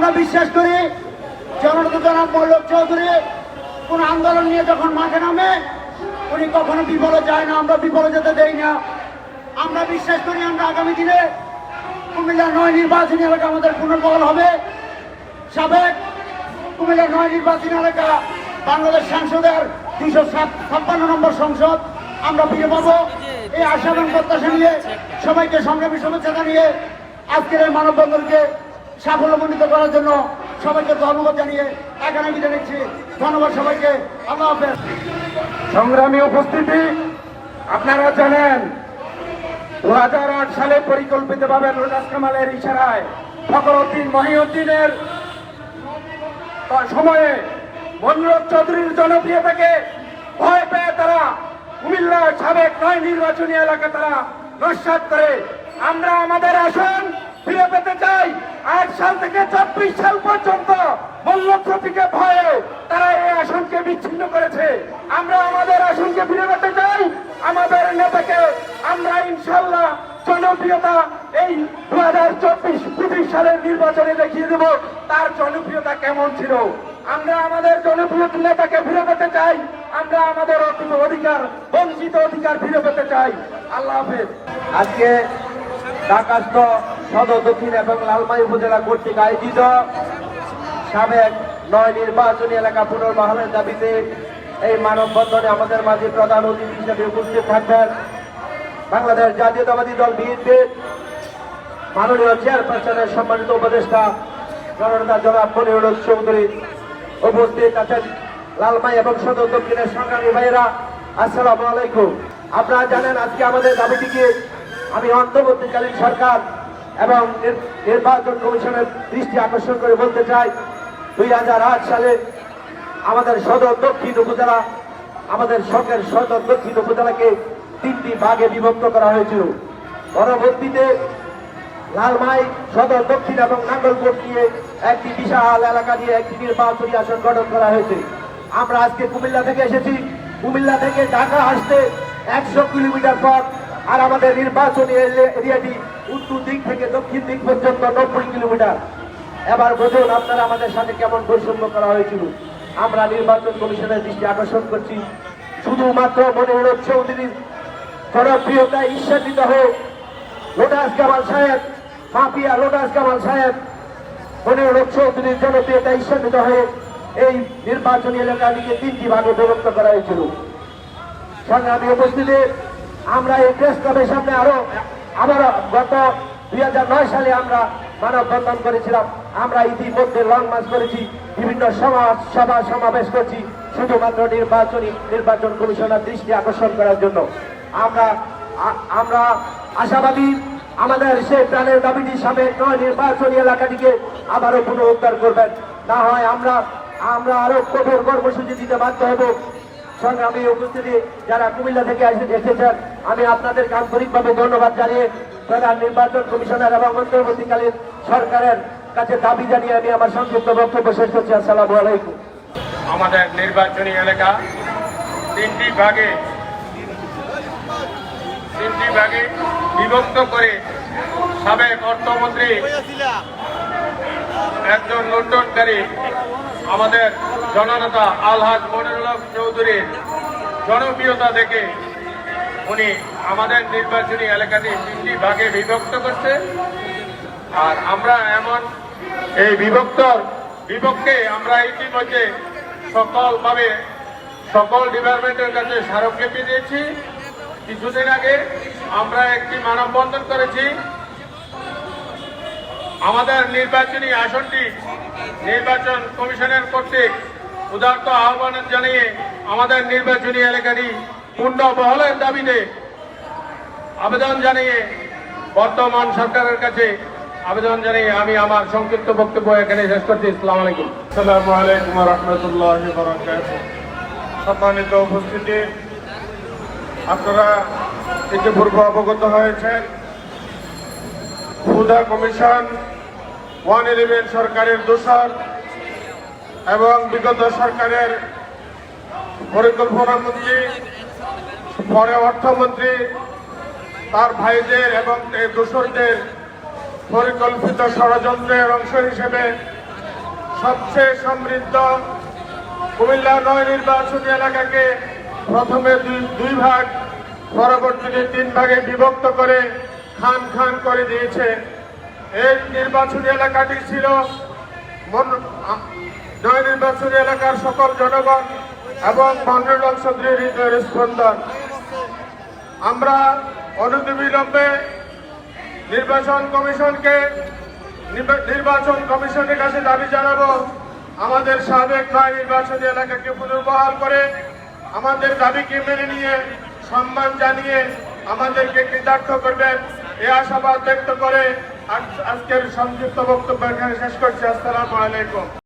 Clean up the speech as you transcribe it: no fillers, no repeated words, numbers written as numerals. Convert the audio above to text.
আমরা বিশ্বাস করি জননেতা জনাব মল্লক চৌধুরী কোন আন্দোলন নিয়ে যখন মাঠে নামে উনি কখনো বিফলে যায় না, আমরা বিফলে যেতে দেই না। আমরা বিশ্বাস করি আমরা আগামী দিনে কুমিল্লা ৯ নির্বাচনী এলাকা আমাদের পুনর্বহাল হবে। সাবেক কুমিল্লা ৯ নির্বাচনী এলাকা বাংলাদেশ সংসদের ২৫৬ নম্বর সংসদ আমরা ফিরে পাবো। এই আশা এবং প্রত্যাশা নিয়ে সবাইকে সংগ্রামী শুভেচ্ছা জানিয়ে আজকের এই মানববন্ধনকে সাফল্যমণ্ডিত করার জন্য সবাইকে ধন্যবাদ জানিয়ে এখানে বিদায় নিচ্ছি। ধন্যবাদ সবাইকে, আল্লাহ হাফেজ। সংগ্রামী উপস্থিতি, আপনারা জানেন ২০০৮ সালে পরিকল্পিতভাবে রোজাস কামালের ইশারায় ফখরুদ্দিন মহিউদ্দিনের সময়ে মনিরুল চৌধুরীর জনপ্রিয়তাকে ভয় পেয়ে তারা কুমিল্লার সাবেক ৯ নির্বাচনী এলাকা তারা নস্যাৎ করে। আমরা আমাদের আসন ফিরে পেতে চাই। ৮ সাল থেকে ২৪ সাল পর্যন্ত মল্লক প্রতীকে ভয়ে তারা এই আসনকে বিচ্ছিন্ন করেছে। আমরা আমাদের আসনকে ফিরে পেতে চাই। আমাদের নেতাকে আমরা ইনশাল্লাহ জনপ্রিয়তা এই ২০২৪ সালের নির্বাচনে দেখিয়ে দেব তার জনপ্রিয়তা কেমন ছিল। আমরা আমাদের জনপ্রিয় নেতাকে ফিরে পেতে চাই। আমরা আমাদের অধিকার, বঞ্চিত অধিকার ফিরে পেতে চাই। আল্লাহ হাফেজ। আজকে ঢাকাস্থ সদর দক্ষিণ এবং লালমাই উপজেলা কর্তৃক আয়োজিত সাবেক ৯ নির্বাচনী এলাকা পুনর্বহালের দাবিতে এই মানববন্ধনে আমাদের মাঝে প্রধান অতিথি হিসেবে উপস্থিত থাকবেন বাংলাদেশ জাতীয়তাবাদী দল বিএনপির মাননীয় চেয়ারপারসনের সম্মানিত উপদেষ্টা জননেতা জনাব মনিরুল চৌধুরী। উপস্থিত আছেন লালমাই এবং সদর দক্ষিণের সংগ্রামী ভাইয়েরা, আসসালামু আলাইকুম। আপনারা জানেন আজকে আমাদের দাবিটিকে আমি অন্তর্বর্তীকালীন সরকার এবং নির্বাচন কমিশনের দৃষ্টি আকর্ষণ করে বলতে চাই, ২০০৮ সালে আমাদের সদর দক্ষিণ উপজেলা, আমাদের শখের সদর দক্ষিণ উপজেলাকে ৩টি ভাগে বিভক্ত করা হয়েছিল। পরবর্তীতে লালমাই, সদর দক্ষিণ এবং নাঙ্গলকোট নিয়ে একটি বিশাল এলাকা নিয়ে একটি নির্বাচনী আসন গঠন করা হয়েছে। আমরা আজকে কুমিল্লা থেকে এসেছি। কুমিল্লা থেকে ঢাকা আসতে ১০০ কিলোমিটার পথ, আর আমাদের নির্বাচনী এরিয়াটি উত্তর দিক থেকে দক্ষিণ দিক পর্যন্ত ৯০ কিলোমিটার। এবার বুঝুন আপনারা আমাদের সাথে কেমন বৈষম্য করা হয়েছিল। আমরা নির্বাচন কমিশনের দৃষ্টি আকর্ষণ করছি, শুধুমাত্র মনিরুল চৌধুরীর জনপ্রিয়তায় ঈর্ষান্বিত হয়ে লোটাস কামাল সাহেব, মাফিয়া লোটাস কামাল সাহেব মনিরুল চৌধুরীর জনপ্রিয়তায় ঈর্ষান্বিত হয়ে এই নির্বাচনী এলাকাটিকে ৩টি ভাগে বিভক্ত করা হয়েছিল। সংগ্রামী উপস্থিতি, আমরা এই প্রেস ক্লাবের সামনে আবার গত ২০০৯ সালে আমরা মানববন্ধন করেছিলাম। আমরা ইতিমধ্যে লং মার্চ করেছি, বিভিন্ন সভা সমাবেশ করছি, শুধুমাত্র নির্বাচন কমিশনের দৃষ্টি আকর্ষণ করার জন্য। আমরা আশাবাদী আমাদের সেই প্রাণের দাবিটি সাবেক ৯ নির্বাচনী এলাকাটিকে আবারও পুনরুদ্ধার করবেন। না হয় আমরা আরো কঠোর কর্মসূচি দিতে বাধ্য হব। সংগ্রামী উপস্থিতি, যারা কুমিল্লা থেকে এসেছেন, আমি আপনাদেরকে আন্তরিকভাবে ধন্যবাদ জানিয়ে প্রধান নির্বাচন কমিশনার এবং অন্তর্বর্তীকালীন সরকারের কাছে দাবি জানিয়ে আমি আমার সংক্ষিপ্ত বক্তব্য শেষ করছি। আসসালামু আলাইকুম। আমাদের নির্বাচনী এলাকা তিনটি ভাগে বিভক্ত করে সাবেক অর্থমন্ত্রী একজন লুণ্ঠনকারী আমাদের জননেতা আলহাজ মনিরুল চৌধুরীর জনপ্রিয়তা দেখে উনি আমাদের নির্বাচনী এলাকাটি 3টি ভাগে বিভক্ত করছে। আর আমরা এমন এই বিপক্ষে আমরা ইতিমধ্যে সকল ডিপার্টমেন্টের কাছে স্মারকলিপি দিয়েছি। কিছুদিন আগে আমরা একটি মানববন্ধন করেছি। আমাদের নির্বাচনী আসনটি নির্বাচন কমিশনের কর্তৃক উদারত আহ্বান জানিয়ে আমাদের নির্বাচনী এলাকাটি পুনর্বহালের দাবিতে আবেদন জানিয়ে বর্তমান সরকারের কাছে আবেদন জানিয়ে আমি আমার সংক্ষিপ্ত বক্তব্য এখানে শেষ করছি। আসসালামু আলাইকুম। আসসালামু আলাইকুম ওয়া রাহমাতুল্লাহি ওয়া বারাকাতুহু। সম্মানিত উপস্থিতি, আপনারা ইতিপূর্বে অবগত হয়েছেন হুদা কমিশন 111 সরকারের দোষর এবং বিগত সরকারের পরিকল্পনা মন্ত্রী, পরে অর্থমন্ত্রী, তার ভাইদের এবং এই দোষরদের পরিকল্পিত ষড়যন্ত্রের অংশ হিসেবে সবচেয়ে সমৃদ্ধ কুমিল্লা ৯ নির্বাচনী এলাকাকে প্রথমে দুই ভাগ, পরবর্তীতে 3 ভাগে বিভক্ত করে খান খান করে দিয়েছে। এই নির্বাচনী এলাকাটি ছিল ৯ নির্বাচনী এলাকার সকল জনগণ এবং মনোনয়ন চৌধুরীর হৃদয়ের স্পন্দন। আমরা অনতিবিলম্বে নির্বাচন কমিশনের কাছে দাবি জানাবো, আমাদের সাবেক ৯ নির্বাচনী এলাকাকে পুনর্বহাল করে আমাদের দাবিকে মেনে নিয়ে সম্মান জানিয়ে আমাদেরকে কৃতার্থ করবেন এই আশাবাদ ব্যক্ত করে আজকের সংক্ষিপ্ত বক্তব্য এখানে শেষ করছি। আসসালামু আলাইকুম।